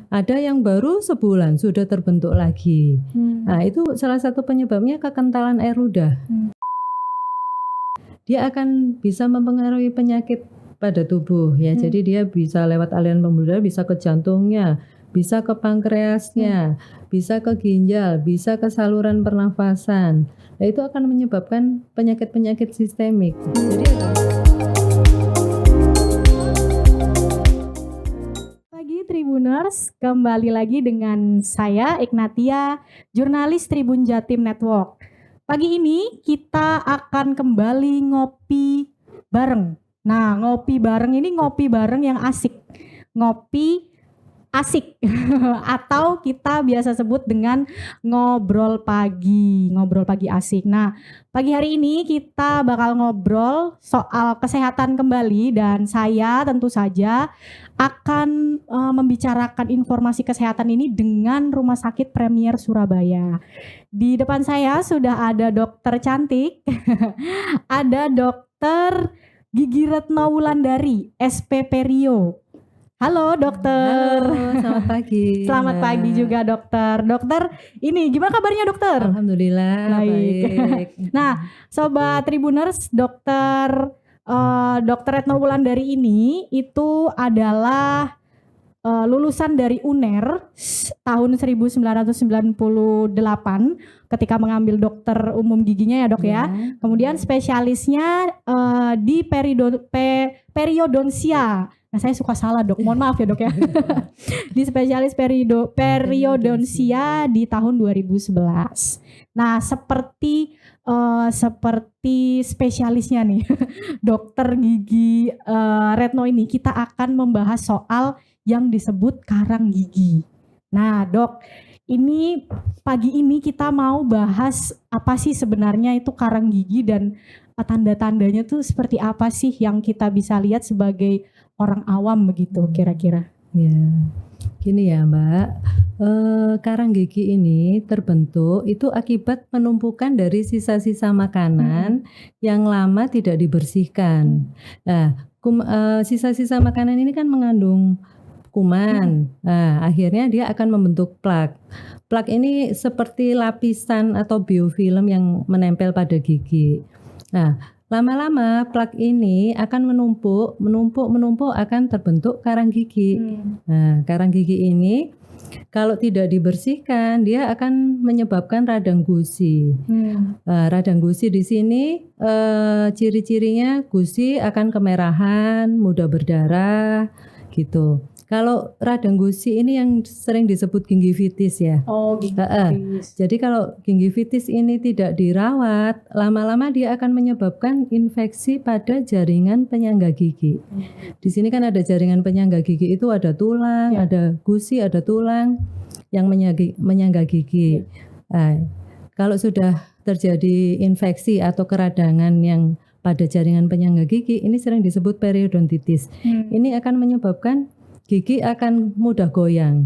Ada yang baru sebulan sudah terbentuk lagi. Nah, itu salah satu penyebabnya kekentalan air ludah. Dia akan bisa mempengaruhi penyakit pada tubuh ya. Jadi dia bisa lewat aliran pembuluh darah, bisa ke jantungnya, bisa ke pankreasnya, bisa ke ginjal, bisa ke saluran pernafasan. Nah, itu akan menyebabkan penyakit-penyakit sistemik. Jadi Tribuners, kembali lagi dengan saya Ignatia, jurnalis Tribun Jatim Network. Pagi ini kita akan kembali ngopi bareng. Nah, ngopi bareng ini ngopi bareng yang asik. Ngopi asik atau kita biasa sebut dengan ngobrol pagi asik. Nah, pagi hari ini kita bakal ngobrol soal kesehatan kembali dan saya tentu saja akan membicarakan informasi kesehatan ini dengan Rumah Sakit Premier Surabaya. Di depan saya sudah ada dokter cantik, ada dokter Gigi Retno Wulandari, SPP Rio. Halo dokter. Halo, selamat pagi. Selamat pagi juga dokter. Dokter, ini gimana kabarnya dokter? Alhamdulillah baik. Nah, sobat Tribuners, dokter Retno Wulandari ini itu adalah lulusan dari UNER tahun 1998 ketika mengambil dokter umum giginya ya dok ya. Kemudian spesialisnya di periodontia. Nah, saya suka salah dok, mohon maaf ya dok ya. Di spesialis periodontia di tahun 2011. Nah, seperti spesialisnya nih, dokter gigi Retno ini, kita akan membahas soal yang disebut karang gigi. Nah dok, ini pagi ini kita mau bahas apa sih sebenarnya itu karang gigi dan tanda-tandanya tuh seperti apa sih yang kita bisa lihat sebagai orang awam begitu kira-kira. Ya, gini ya Mbak, karang gigi ini terbentuk itu akibat penumpukan dari sisa-sisa makanan yang lama tidak dibersihkan. Nah, sisa-sisa makanan ini kan mengandung kuman. Nah, akhirnya dia akan membentuk plak. Plak ini seperti lapisan atau biofilm yang menempel pada gigi. Nah, lama-lama plak ini akan menumpuk akan terbentuk karang gigi. Nah, karang gigi ini kalau tidak dibersihkan dia akan menyebabkan radang gusi. Radang gusi di sini ciri-cirinya gusi akan kemerahan, mudah berdarah gitu. Kalau radang gusi ini yang sering disebut gingivitis ya. Oh, gingivitis. Jadi kalau gingivitis ini tidak dirawat, lama-lama dia akan menyebabkan infeksi pada jaringan penyangga gigi. Di sini kan ada jaringan penyangga gigi itu ada tulang, ada gusi, ada tulang yang menyangga gigi. Nah, kalau sudah terjadi infeksi atau keradangan yang pada jaringan penyangga gigi, ini sering disebut periodontitis. Ini akan menyebabkan gigi akan mudah goyang,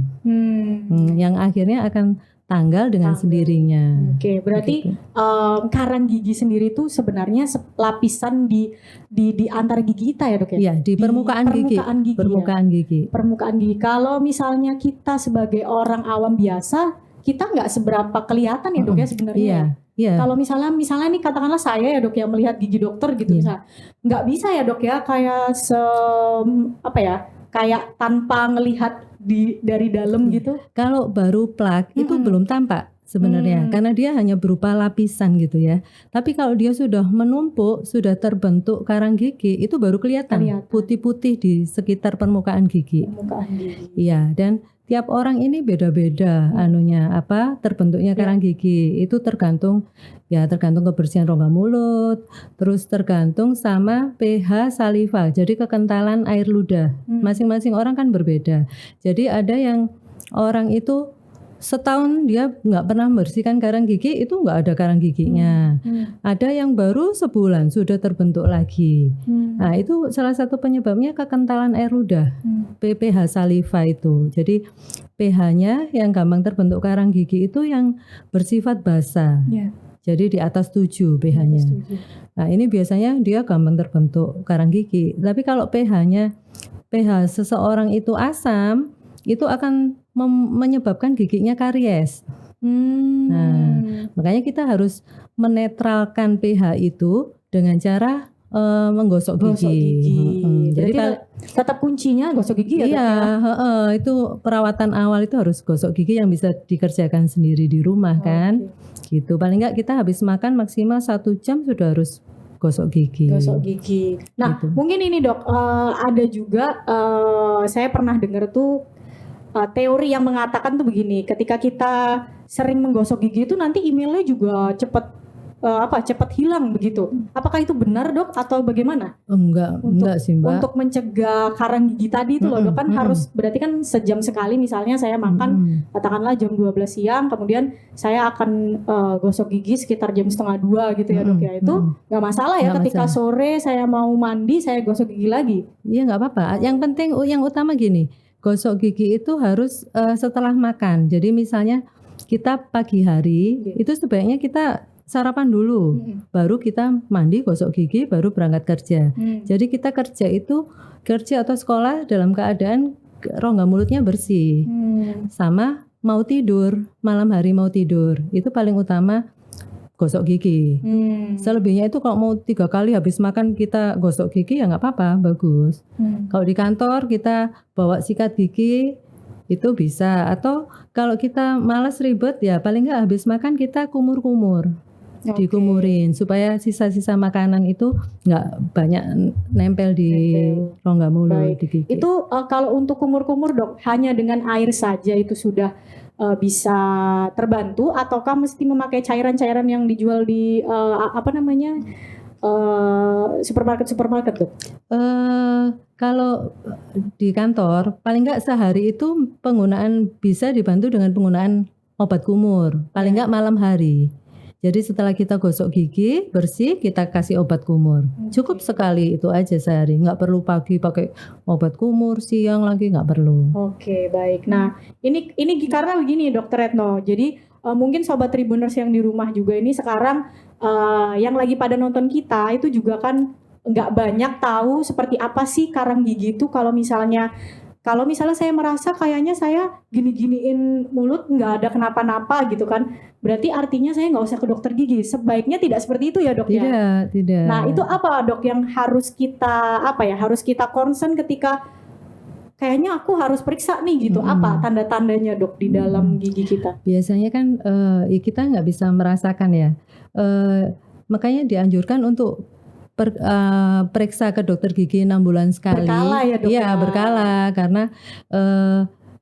yang akhirnya akan tanggal dengan sendirinya. Oke, berarti karang gigi sendiri itu sebenarnya lapisan di antara gigi kita ya dok ya? Iya, di permukaan gigi. Permukaan gigi. Kalau misalnya kita sebagai orang awam biasa, kita nggak seberapa kelihatan ya dok ya sebenarnya. Iya. Kalau misalnya nih katakanlah saya ya dok yang melihat gigi dokter gitu misalnya, nggak bisa ya dok ya kayak kayak tanpa ngelihat dari dalam gitu. Kalau baru plak itu belum tampak sebenarnya karena dia hanya berupa lapisan gitu ya. Tapi kalau dia sudah menumpuk, sudah terbentuk karang gigi, itu baru kelihatan putih-putih di sekitar permukaan gigi. Iya, dan tiap orang ini beda-beda terbentuknya karang gigi. Itu tergantung kebersihan rongga mulut, terus tergantung sama pH saliva. Jadi kekentalan air ludah. Masing-masing orang kan berbeda. Jadi ada yang orang itu setahun dia nggak pernah membersihkan karang gigi, itu nggak ada karang giginya. Ada yang baru sebulan sudah terbentuk lagi. Nah, itu salah satu penyebabnya kekentalan air ludah, pH saliva itu. Jadi pH-nya yang gampang terbentuk karang gigi itu yang bersifat basah. Jadi di atas 7 pH-nya. Nah, ini biasanya dia gampang terbentuk karang gigi. Tapi kalau pH seseorang itu asam, itu akan menyebabkan giginya karies. Nah, makanya kita harus menetralkan pH itu dengan cara menggosok gigi. Jadi tetap kuncinya gosok gigi ya, iya, Dok, ya? itu perawatan awal itu harus gosok gigi yang bisa dikerjakan sendiri di rumah kan. Gitu. Paling enggak kita habis makan maksimal 1 jam sudah harus gosok gigi. Nah, gitu. Mungkin ini Dok, ada juga saya pernah dengar tuh teori yang mengatakan tuh begini, ketika kita sering menggosok gigi itu nanti emailnya juga cepat hilang begitu. Apakah itu benar, Dok, atau bagaimana? Enggak sih, Mbak. Untuk mencegah karang gigi tadi itu loh, Dok, kan harus berarti kan sejam sekali misalnya saya makan katakanlah jam 12 siang, kemudian saya akan gosok gigi sekitar jam 1:30 gitu ya, Dok ya. Itu nggak masalah ya, ketika sore saya mau mandi saya gosok gigi lagi. Iya, nggak apa-apa. Yang penting yang utama gini, gosok gigi itu harus setelah makan. Jadi misalnya kita pagi hari itu sebaiknya kita sarapan dulu, baru kita mandi, gosok gigi, baru berangkat kerja. Jadi kita kerja atau sekolah dalam keadaan rongga mulutnya bersih. Sama mau tidur, malam hari mau tidur, itu paling utama gosok gigi. Selebihnya itu kalau mau 3 kali habis makan kita gosok gigi ya nggak apa-apa, bagus. Kalau di kantor kita bawa sikat gigi itu bisa, atau kalau kita malas ribet ya paling nggak habis makan kita kumur-kumur. Dikumurin supaya sisa-sisa makanan itu nggak banyak nempel di rongga mulut, di gigi. Itu kalau untuk kumur-kumur, Dok, hanya dengan air saja itu sudah bisa terbantu, ataukah mesti memakai cairan-cairan yang dijual di supermarket, Dok? Kalau di kantor paling nggak sehari itu penggunaan bisa dibantu dengan penggunaan obat kumur, paling nggak malam hari. Jadi setelah kita gosok gigi bersih, kita kasih obat kumur. Cukup sekali itu aja sehari, nggak perlu pagi pakai obat kumur, siang lagi nggak perlu. Oke, baik. Nah, ini karena begini, Dokter Retno. Jadi mungkin Sobat Tribuners yang di rumah juga ini sekarang yang lagi pada nonton kita itu juga kan nggak banyak tahu seperti apa sih karang gigi itu. Kalau misalnya saya merasa kayaknya saya gini-giniin mulut nggak ada kenapa-napa gitu kan, berarti artinya saya nggak usah ke dokter gigi. Sebaiknya tidak seperti itu ya, Dok? Tidak. Nah, itu apa, Dok, yang harus kita concern ketika kayaknya aku harus periksa nih gitu. Apa tanda-tandanya, Dok, di dalam gigi kita? Biasanya kan kita nggak bisa merasakan ya, makanya dianjurkan untuk periksa ke dokter gigi 6 bulan sekali. Berkala ya, Dok? Iya, berkala, karena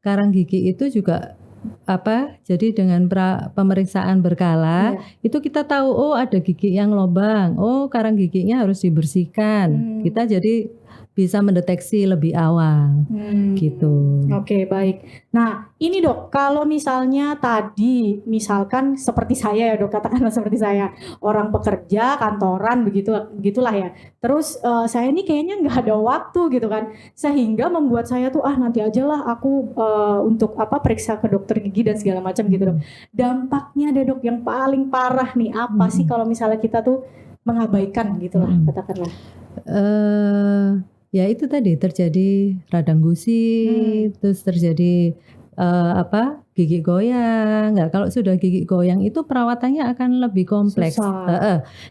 karang gigi itu juga jadi dengan pemeriksaan berkala itu kita tahu, oh ada gigi yang lobang, oh karang giginya harus dibersihkan. Kita jadi bisa mendeteksi lebih awal gitu. Oke, baik. Nah, ini, Dok, kalau misalnya tadi misalkan seperti saya ya, Dok, katakanlah seperti saya, orang pekerja kantoran begitulah ya. Terus saya ini kayaknya nggak ada waktu gitu kan, sehingga membuat saya tuh nanti aja lah aku untuk periksa ke dokter gigi dan segala macam gitu, Dok. Dampaknya ada, Dok, yang paling parah nih apa sih kalau misalnya kita tuh mengabaikan gitulah katakanlah. Ya itu tadi terjadi radang gusi, terus terjadi gigi goyang. Nggak, kalau sudah gigi goyang itu perawatannya akan lebih kompleks.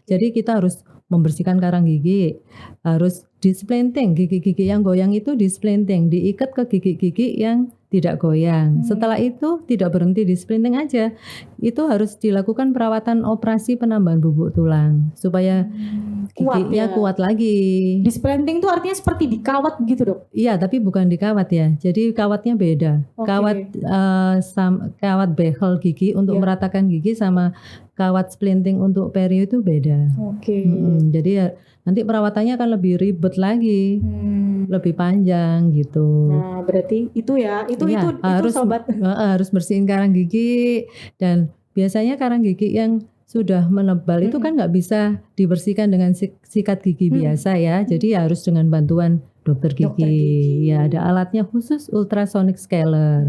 Jadi kita harus membersihkan karang gigi, harus displanting, gigi-gigi yang goyang itu displanting, diikat ke gigi-gigi yang tidak goyang. Setelah itu tidak berhenti displanting aja, itu harus dilakukan perawatan operasi penambahan bubuk tulang supaya giginya kuat lagi. Displanting itu artinya seperti dikawat begitu, Dok? Iya, tapi bukan dikawat ya. Jadi kawatnya beda. Kawat behel gigi untuk meratakan gigi sama kawat splinting untuk perio itu beda. Jadi ya nanti perawatannya akan lebih ribet lagi, lebih panjang gitu. Nah, berarti itu ya, itu Sobat. Harus bersihin karang gigi, dan biasanya karang gigi yang sudah menebal itu kan nggak bisa dibersihkan dengan sikat gigi biasa ya. Jadi ya harus dengan bantuan dokter gigi. Ya ada alatnya khusus, ultrasonic scaler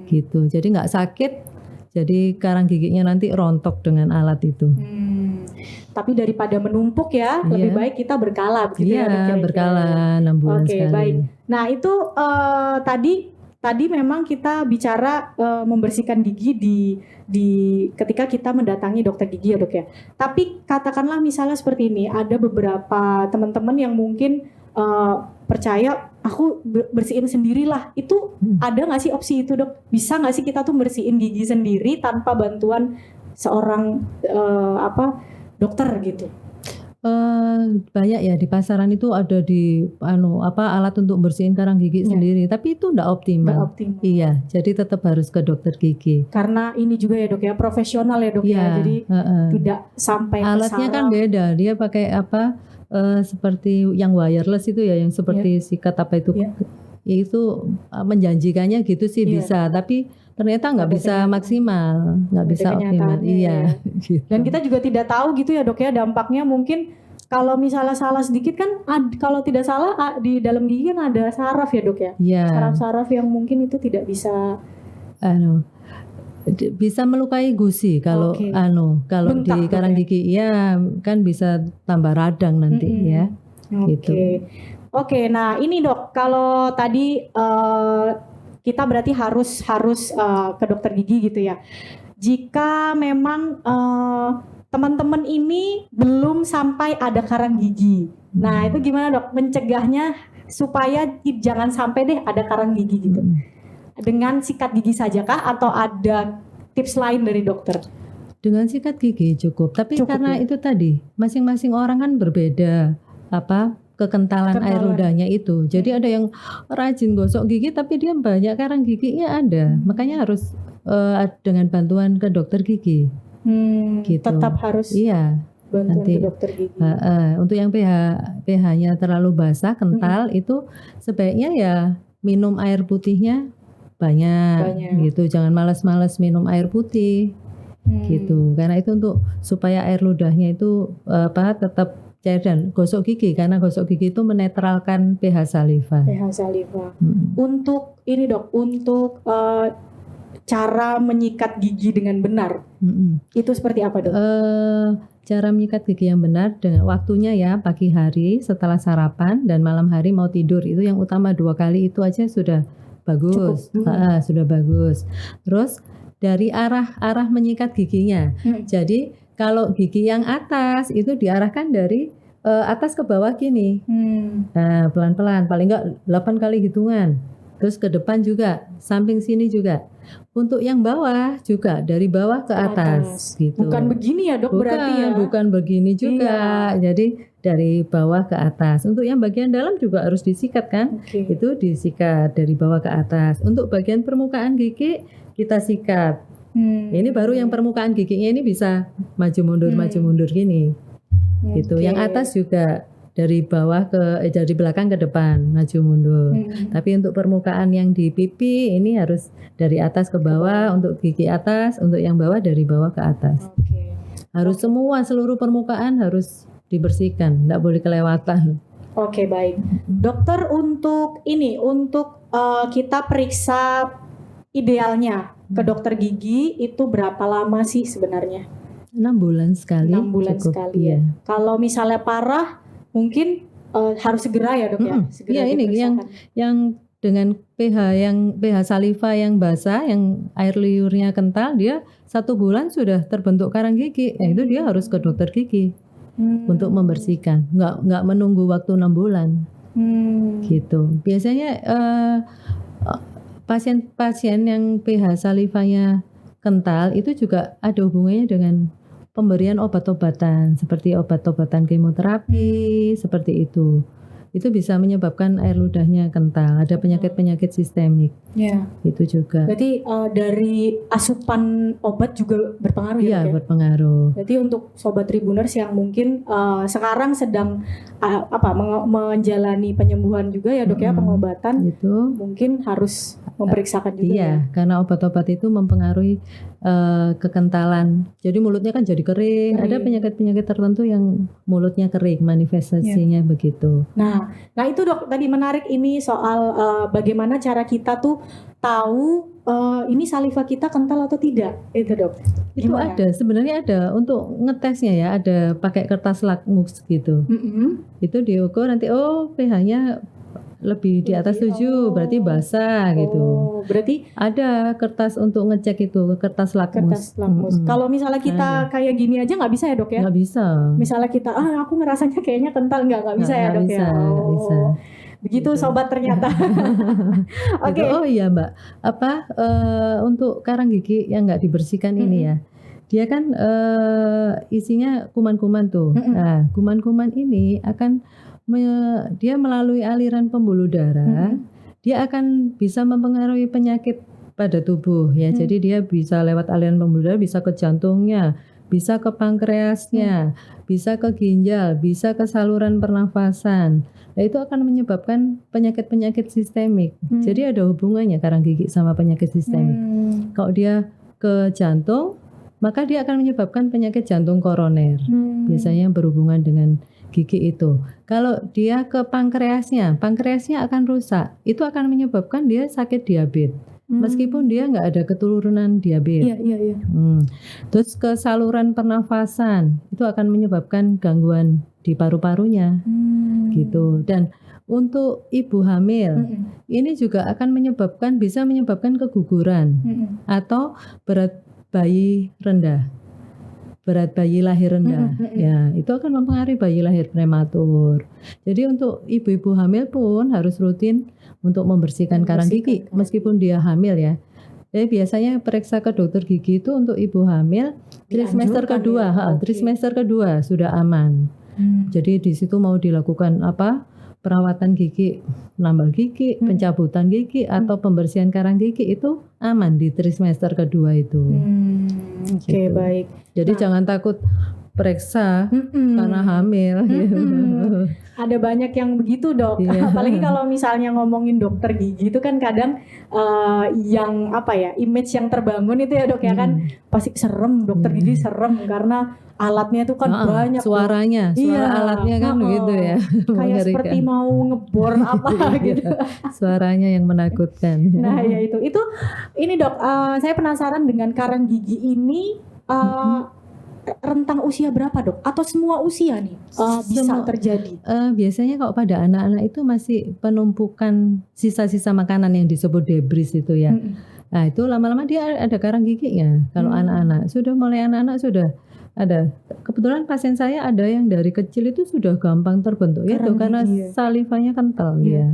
gitu. Jadi nggak sakit. Jadi karang giginya nanti rontok dengan alat itu. Tapi daripada menumpuk ya, lebih baik kita berkala begitu ya, Dok? Berkala 6 bulan sekali. Baik. Nah, itu tadi tadi memang kita bicara membersihkan gigi di ketika kita mendatangi dokter gigi ya dok ya. Tapi katakanlah misalnya seperti ini, ada beberapa teman-teman yang mungkin percaya aku bersihin sendirilah. Itu ada nggak sih opsi itu dok? Bisa nggak sih kita tuh bersihin gigi sendiri tanpa bantuan seorang dokter gitu? Banyak ya di pasaran itu ada alat untuk bersihin karang gigi sendiri, tapi itu enggak optimal. Iya, jadi tetap harus ke dokter gigi. Karena ini juga ya dok ya, profesional ya dok ya, jadi tidak sampai alatnya kan beda, dia pakai seperti yang wireless itu ya, yang seperti sikat apa itu, itu menjanjikannya gitu sih bisa, tapi ternyata nggak bisa maksimal, nggak bisa optimal. Iya. Gitu. Dan kita juga tidak tahu gitu ya dok ya dampaknya, mungkin kalau misalnya salah sedikit kan, kalau tidak salah di dalam gigi kan ada saraf ya dok ya. Saraf-saraf yang mungkin itu tidak bisa bisa melukai gusi kalau kalau di karang gigi ya kan bisa tambah radang nanti ya. Gitu. Oke, nah ini dok, kalau tadi kita berarti harus ke dokter gigi gitu ya. Jika memang teman-teman ini belum sampai ada karang gigi, nah itu gimana dok mencegahnya supaya jangan sampai deh ada karang gigi gitu? Dengan sikat gigi saja kah atau ada tips lain dari dokter? Dengan sikat gigi cukup, tapi karena itu tadi masing-masing orang kan berbeda kekentalan air ludahnya itu. Jadi ada yang rajin gosok gigi tapi dia banyak karang giginya ada. Makanya harus dengan bantuan ke dokter gigi. Gitu. Tetap harus bantuan ke dokter gigi. Untuk yang pH-nya terlalu basah, kental itu sebaiknya ya minum air putihnya banyak. Gitu. Jangan malas-malas minum air putih. Gitu. Karena itu supaya air ludahnya itu tetap cair dan gosok gigi, karena gosok gigi itu menetralkan pH saliva. Untuk ini dok, untuk cara menyikat gigi dengan benar, itu seperti apa dok? Cara menyikat gigi yang benar dengan waktunya ya, pagi hari setelah sarapan dan malam hari mau tidur, itu yang utama 2 kali itu aja sudah bagus. Sudah bagus. Terus dari arah menyikat giginya. Jadi kalau gigi yang atas itu diarahkan dari atas ke bawah gini. Nah, pelan-pelan, paling enggak 8 kali hitungan. Terus ke depan juga, samping sini juga. Untuk yang bawah juga dari bawah ke atas gitu. Bukan begini ya dok, berarti ya? Bukan begini juga. Jadi dari bawah ke atas. Untuk yang bagian dalam juga harus disikat kan? Itu disikat dari bawah ke atas. Untuk bagian permukaan gigi kita sikat. Ini baru yang permukaan giginya ini bisa maju mundur gini. Gitu. Yang atas juga dari bawah dari belakang ke depan maju mundur. Tapi untuk permukaan yang di pipi ini harus dari atas ke bawah. Untuk gigi atas, untuk yang bawah dari bawah ke atas. Harus seluruh permukaan harus dibersihkan, tidak boleh kelewatan. Oke, baik. Dokter, untuk kita periksa idealnya ke dokter gigi itu berapa lama sih sebenarnya? 6 bulan sekali. 6 bulan cukup, sekali ya. Kalau misalnya parah mungkin harus segera ya dok ya. Iya, ini yang dengan pH saliva yang basah, yang air liurnya kental, dia 1 bulan sudah terbentuk karang gigi. Itu dia harus ke dokter gigi untuk membersihkan. Nggak menunggu waktu 6 bulan. Gitu. Biasanya pasien-pasien yang pH salivanya kental itu juga ada hubungannya dengan pemberian obat-obatan seperti obat-obatan kemoterapi seperti itu. Itu bisa menyebabkan air ludahnya kental. Ada penyakit-penyakit sistemik. Itu juga. Berarti dari asupan obat juga berpengaruh ya? Iya, berpengaruh. Berarti untuk sobat Tribuners yang mungkin sekarang sedang menjalani penyembuhan juga ya dok ya, pengobatan, itu mungkin harus memeriksakan juga. Iya, karena obat-obat itu mempengaruhi kekentalan. Jadi mulutnya kan jadi kering. Ada penyakit-penyakit tertentu yang mulutnya kering, manifestasinya begitu. Nah itu dok, tadi menarik ini soal bagaimana cara kita tuh tahu ini saliva kita kental atau tidak, itu dok. Itu ada, sebenarnya ada untuk ngetesnya ya, ada pakai kertas lakmus gitu. Itu diukur nanti pH-nya lebih di atas 7 berarti basah gitu. Oh, berarti Ada kertas untuk ngecek itu, kertas lakmus. kertas lakmus. Kalau misalnya kita kayak gini aja nggak bisa ya dok ya? Nggak bisa. Misalnya kita, aku ngerasanya kayaknya kental, nggak bisa ya dok ya? Nggak bisa. Begitu Gitu. sobat ternyata. Oke. Gitu. Oh iya Mbak, untuk karang gigi yang nggak dibersihkan ini ya, dia kan isinya kuman-kuman tuh. Nah, kuman-kuman ini akan dia melalui aliran pembuluh darah, dia akan bisa mempengaruhi penyakit pada tubuh ya. Jadi dia bisa lewat aliran pembuluh darah, bisa ke jantungnya, bisa ke pankreasnya, bisa ke ginjal, bisa ke saluran pernafasan. Nah, itu akan menyebabkan penyakit-penyakit sistemik. Jadi ada hubungannya karang gigi sama penyakit sistemik. Kalau dia ke jantung, maka dia akan menyebabkan penyakit jantung koroner. Biasanya yang berhubungan dengan gigi itu. Kalau dia ke pankreasnya akan rusak. Itu akan menyebabkan dia sakit diabetes. Meskipun dia nggak ada keturunan diabetes. Iya. Terus ke saluran pernafasan, itu akan menyebabkan gangguan di paru-parunya. Gitu. Dan untuk ibu hamil, ini juga akan bisa menyebabkan keguguran atau berat bayi rendah. Berat bayi lahir rendah, ya itu akan mempengaruhi bayi lahir prematur. Jadi untuk ibu-ibu hamil pun harus rutin untuk membersihkan karang gigi, meskipun dia hamil ya. Jadi biasanya periksa ke dokter gigi itu untuk ibu hamil trimester kedua, trimester kedua sudah aman. Jadi di situ mau dilakukan perawatan gigi, penambal gigi, pencabutan gigi atau pembersihan karang gigi itu aman di trimester kedua itu. Oke, baik. Jadi jangan takut periksa karena hamil. Ada banyak yang begitu dok. Apalagi kalau misalnya ngomongin dokter gigi itu kan kadang yang image yang terbangun itu ya dok ya kan pasti serem, dokter gigi serem karena alatnya itu kan banyak. Suara alatnya kan begitu ya. Kayak seperti mau ngebor gitu. Suaranya yang menakutkan. Nah ya itu ini dok, saya penasaran dengan karang gigi ini rentang usia berapa dok? Atau semua usia nih bisa terjadi? Biasanya kalau pada anak-anak itu masih penumpukan sisa-sisa makanan yang disebut debris itu ya. Nah itu lama-lama dia ada karang giginya. Kalau anak-anak sudah ada. Kebetulan pasien saya ada yang dari kecil itu sudah gampang terbentuk ya tuh karena salivanya kental dia.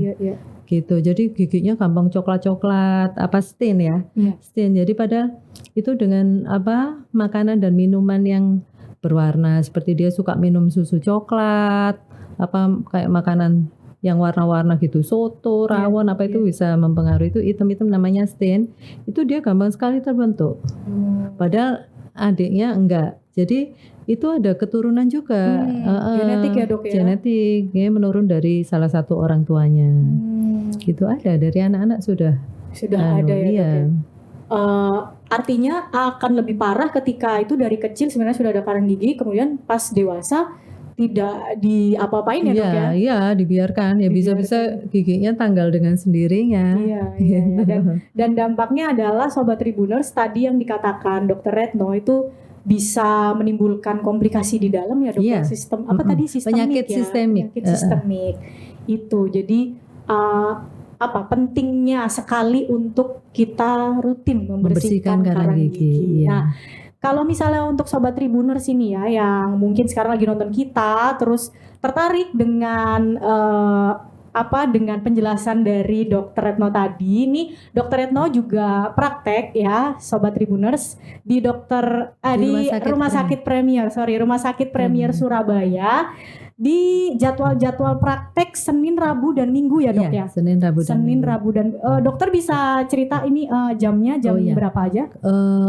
Gitu. Jadi giginya gampang coklat-coklat, stain ya. Stain. Jadi padahal itu dengan makanan dan minuman yang berwarna, seperti dia suka minum susu coklat, kayak makanan yang warna-warna gitu, soto, rawon itu bisa mempengaruhi. Itu hitam-hitam namanya stain. Itu dia gampang sekali terbentuk. Padahal adiknya enggak. Jadi itu ada keturunan juga. Genetik ya dok ya? Genetik, ya, menurun dari salah satu orang tuanya. Gitu ada, dari anak-anak sudah ada ya dok ya? Artinya akan lebih parah ketika itu dari kecil sebenarnya sudah ada karang gigi, kemudian pas dewasa tidak diapa-apain ya dok ya? Iya, dibiarkan. Ya bisa-bisa giginya tanggal dengan sendirinya. Iya. Dan dampaknya adalah Sobat Tribuners tadi yang dikatakan Dr. Retno itu bisa menimbulkan komplikasi di dalam ya dok. Sistem tadi sistemik penyakit sistemik. Penyakit sistemik itu. Jadi pentingnya sekali untuk kita rutin membersihkan karang gigi. Nah, kalau misalnya untuk Sobat Tribuners ini ya yang mungkin sekarang lagi nonton kita terus tertarik dengan dengan penjelasan dari Dr. Retno tadi. Ini Dr. Retno juga praktek ya Sobat Tribuners di Rumah Sakit Premier Surabaya. Di jadwal praktek Senin, Rabu dan Minggu ya dok ya? Senin, Rabu dan dokter bisa cerita ini jamnya berapa aja?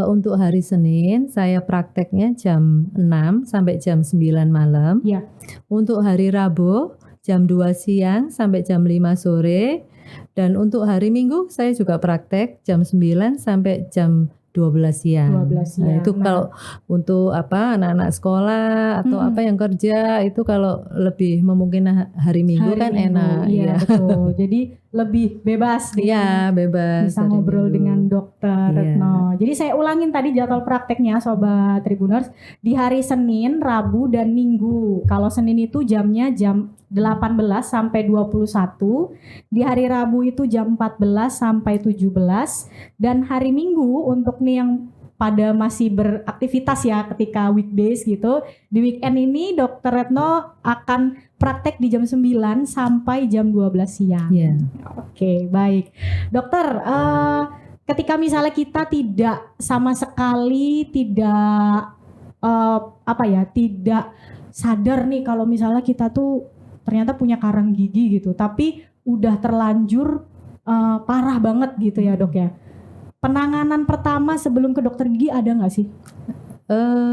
Untuk hari Senin saya prakteknya jam 6 sampai jam 9 malam. Untuk hari Rabu jam 2 siang sampai jam 5 sore. Dan untuk hari Minggu saya juga praktek jam 9 sampai jam 12 siang. Nah, itu kalau untuk anak-anak sekolah atau yang kerja itu kalau lebih memungkinkan hari Minggu kan enak. Iya betul. Jadi lebih bebas Iya, bebas. bisa hari ngobrol Minggu. dengan Dokter Iya. Retno. Jadi saya ulangin tadi jadwal prakteknya Sobat Tribuners, di hari Senin, Rabu dan Minggu. Kalau Senin itu jamnya jam 18 sampai 21, di hari Rabu itu jam 14 sampai 17, dan hari Minggu untuk nih yang pada masih beraktivitas ya ketika weekdays gitu, di weekend ini Dokter Retno akan praktek di jam 9 sampai jam 12 siang. Iya. Oke, baik. Dokter, ketika misalnya kita tidak sama sekali tidak tidak sadar nih kalau misalnya kita tuh ternyata punya karang gigi gitu, tapi udah terlanjur parah banget gitu ya dok ya. Penanganan pertama sebelum ke dokter gigi ada nggak sih?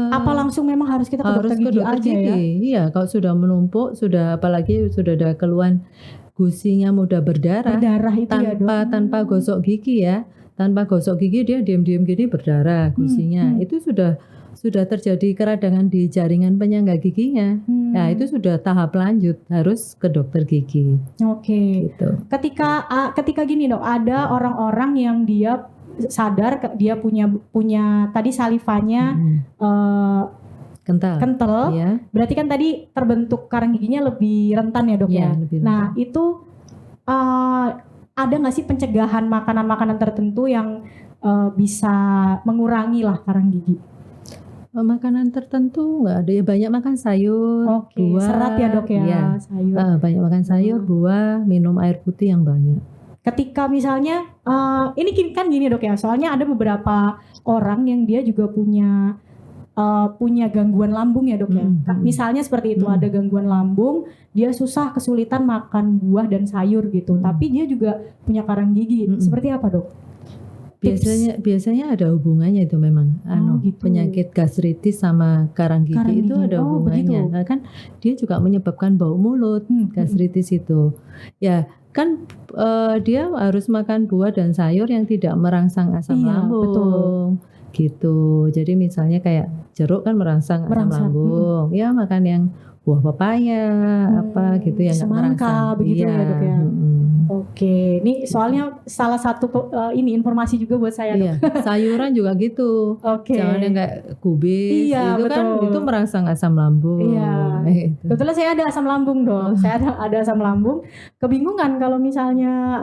Apa langsung memang harus kita ke harus dokter gigi aja ya? Iya, kalau sudah menumpuk, apalagi sudah ada keluhan gusinya mudah berdarah itu ya dok. Tanpa gosok gigi ya. Tanpa gosok gigi dia diam-diam gini berdarah gusinya. Itu sudah terjadi keradangan di jaringan penyangga giginya. Nah, itu sudah tahap lanjut, harus ke dokter gigi. Oke. Gitu. Ketika gini dok, ada orang-orang yang dia sadar dia punya tadi salivanya kental, ya. Berarti kan tadi terbentuk karang giginya lebih rentan ya dok ya. Nah itu ada nggak sih pencegahan makanan-makanan tertentu yang bisa mengurangi lah karang gigi? Makanan tertentu nggak ada ya, banyak makan sayur, buah, serat ya dok ya, ya. Sayur. Banyak makan sayur, buah, minum air putih yang banyak. Ketika misalnya ini kan gini dok ya, soalnya ada beberapa orang yang dia juga punya gangguan lambung ya dok ya. Misalnya seperti itu, ada gangguan lambung, dia susah kesulitan makan buah dan sayur gitu, tapi dia juga punya karang gigi. Seperti apa dok? Biasanya ada hubungannya itu memang. Gitu. Penyakit gastritis sama karang gigi itu ada hubungannya. Nah, kan dia juga menyebabkan bau mulut, gastritis itu. Ya kan dia harus makan buah dan sayur yang tidak merangsang asam lambung. Betul. Gitu. Jadi misalnya kayak jeruk kan merangsang asam lambung. Ya makan yang buah pepaya apa gitu yang nggak merangsang. Begitu ya dok ya. Oke, ini soalnya salah satu ini informasi juga buat saya dok. Sayuran juga gitu. Jangan yang kayak kubis, itu betul. Kan itu merangsang asam lambung. Iya. Kebetulan saya ada asam lambung dok. Saya ada asam lambung. Kebingungan kalau misalnya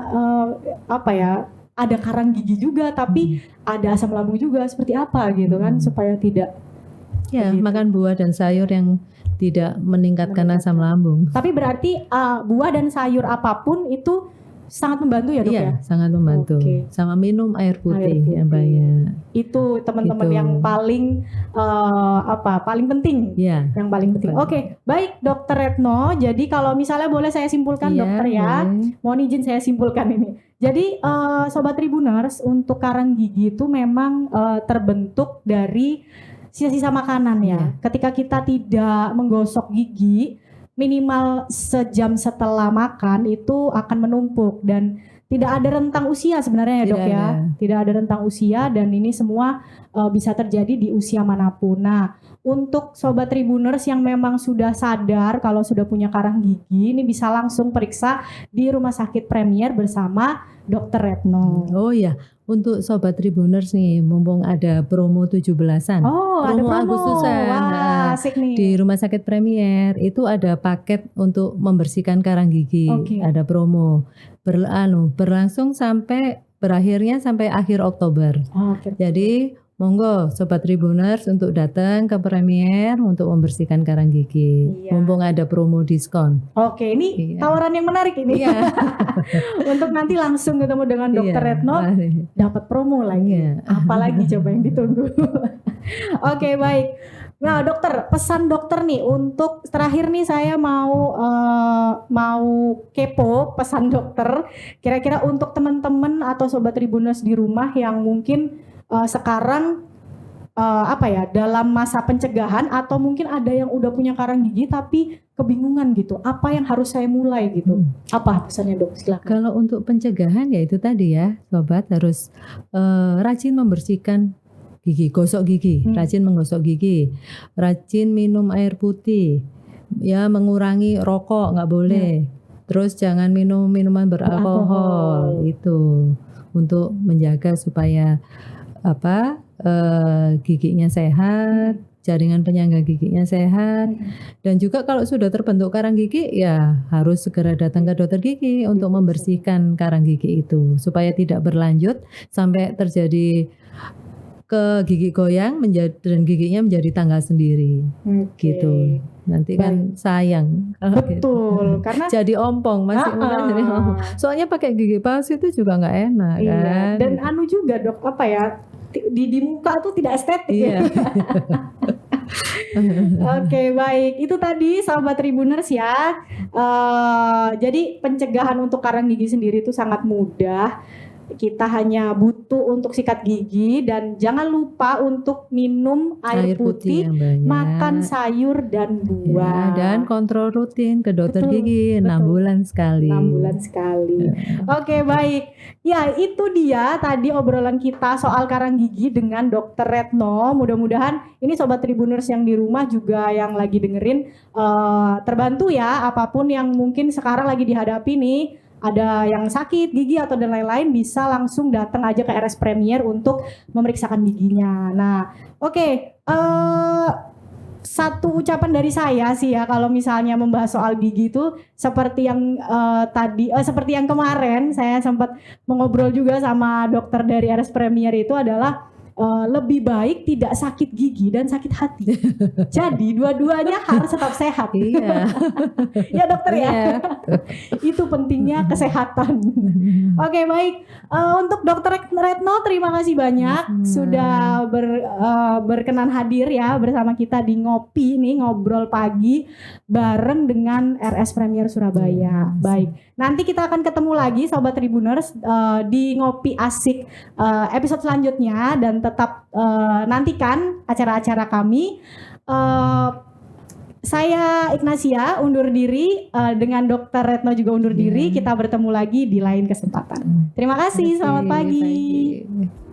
ada karang gigi juga, tapi ada asam lambung juga, seperti apa gitu kan, supaya tidak. Ya, makan buah dan sayur yang tidak meningkatkan asam lambung. Tapi berarti buah dan sayur apapun itu sangat membantu ya dok ya? Iya, sangat membantu. Sama minum air putih yang banyak. Itu teman-teman yang paling paling penting. Iya. Yang paling penting. Oke, baik Dokter Retno. Jadi kalau misalnya boleh saya simpulkan dokter ya. Mohon izin saya simpulkan ini. Jadi Sobat Tribuners, untuk karang gigi itu memang terbentuk dari sisa-sisa makanan ya. Ketika kita tidak menggosok gigi, minimal sejam setelah makan itu akan menumpuk, dan tidak ada rentang usia sebenarnya ya dok ya. Tidak ada rentang usia, dan ini semua bisa terjadi di usia manapun. Nah, untuk Sobat Tribuners yang memang sudah sadar kalau sudah punya karang gigi, ini bisa langsung periksa di Rumah Sakit Premier bersama Dokter Retno. Oh iya, untuk Sobat Tribuners nih, mumpung ada promo 17-an. Promo Agustusan. Wah, asik nih. Di Rumah Sakit Premier itu ada paket untuk membersihkan karang gigi. Ada promo. Berlangsung berakhirnya sampai akhir Oktober. Jadi monggo Sobat Tribuners untuk datang ke Premier untuk membersihkan karang gigi. Mumpung ada promo diskon. Oke, ini tawaran yang menarik ini. Untuk nanti langsung ketemu dengan Dokter Retno, dapat promo lagi. Apalagi coba yang ditunggu. Oke, baik. Nah dokter, pesan dokter nih untuk terakhir nih, saya mau kepo pesan dokter. Kira-kira untuk teman-teman atau Sobat Tribuners di rumah yang mungkin sekarang dalam masa pencegahan, atau mungkin ada yang udah punya karang gigi tapi kebingungan gitu, apa yang harus saya mulai gitu, apa pesannya dok? Silakan. Kalau untuk pencegahan ya itu tadi ya, sobat harus rajin membersihkan gigi, gosok gigi, rajin menggosok gigi, rajin minum air putih, ya mengurangi rokok nggak boleh. Terus jangan minum minuman beralkohol itu untuk menjaga supaya giginya sehat, jaringan penyangga giginya sehat. Dan juga kalau sudah terbentuk karang gigi ya harus segera datang ke dokter gigi untuk membersihkan karang gigi itu supaya tidak berlanjut sampai terjadi ke gigi goyang dan giginya menjadi tanggal sendiri. Gitu. Nanti kan sayang kalau betul gitu. Karena jadi ompong masih muda jadi ompong. Soalnya pakai gigi palsu itu juga nggak enak kan. Dan anu juga dok di muka tuh tidak estetik. Iya. Oke, baik. Itu tadi sahabat Tribuners ya. Jadi pencegahan untuk karang gigi sendiri itu sangat mudah. Kita hanya butuh untuk sikat gigi dan jangan lupa untuk minum air putih yang banyak, makan sayur dan buah. Dan kontrol rutin ke dokter gigi 6 bulan sekali. 6 bulan sekali. Oke, baik. Ya, itu dia tadi obrolan kita soal karang gigi dengan Dr. Retno. Mudah-mudahan ini sobat Tribuners yang di rumah juga yang lagi dengerin terbantu ya, apapun yang mungkin sekarang lagi dihadapi nih. Ada yang sakit gigi atau dan lain-lain bisa langsung datang aja ke RS Premier untuk memeriksakan giginya. Nah, oke. Satu ucapan dari saya sih ya kalau misalnya membahas soal gigi itu seperti yang seperti yang kemarin saya sempat mengobrol juga sama dokter dari RS Premier itu adalah lebih baik tidak sakit gigi dan sakit hati. Jadi dua-duanya harus tetap sehat. Iya. Ya dokter ya. Itu pentingnya kesehatan. Oke, baik. Untuk Dokter Retno terima kasih banyak sudah berkenan hadir ya bersama kita di Ngopi nih, ngobrol pagi bareng dengan RS Premier Surabaya. Baik. Nanti kita akan ketemu lagi sobat Tribuners di Ngopi Asik episode selanjutnya dan tetap nantikan acara-acara kami. Saya Ignatia undur diri dengan Dr. Retno juga undur diri. Kita bertemu lagi di lain kesempatan. Terima kasih. Selamat pagi.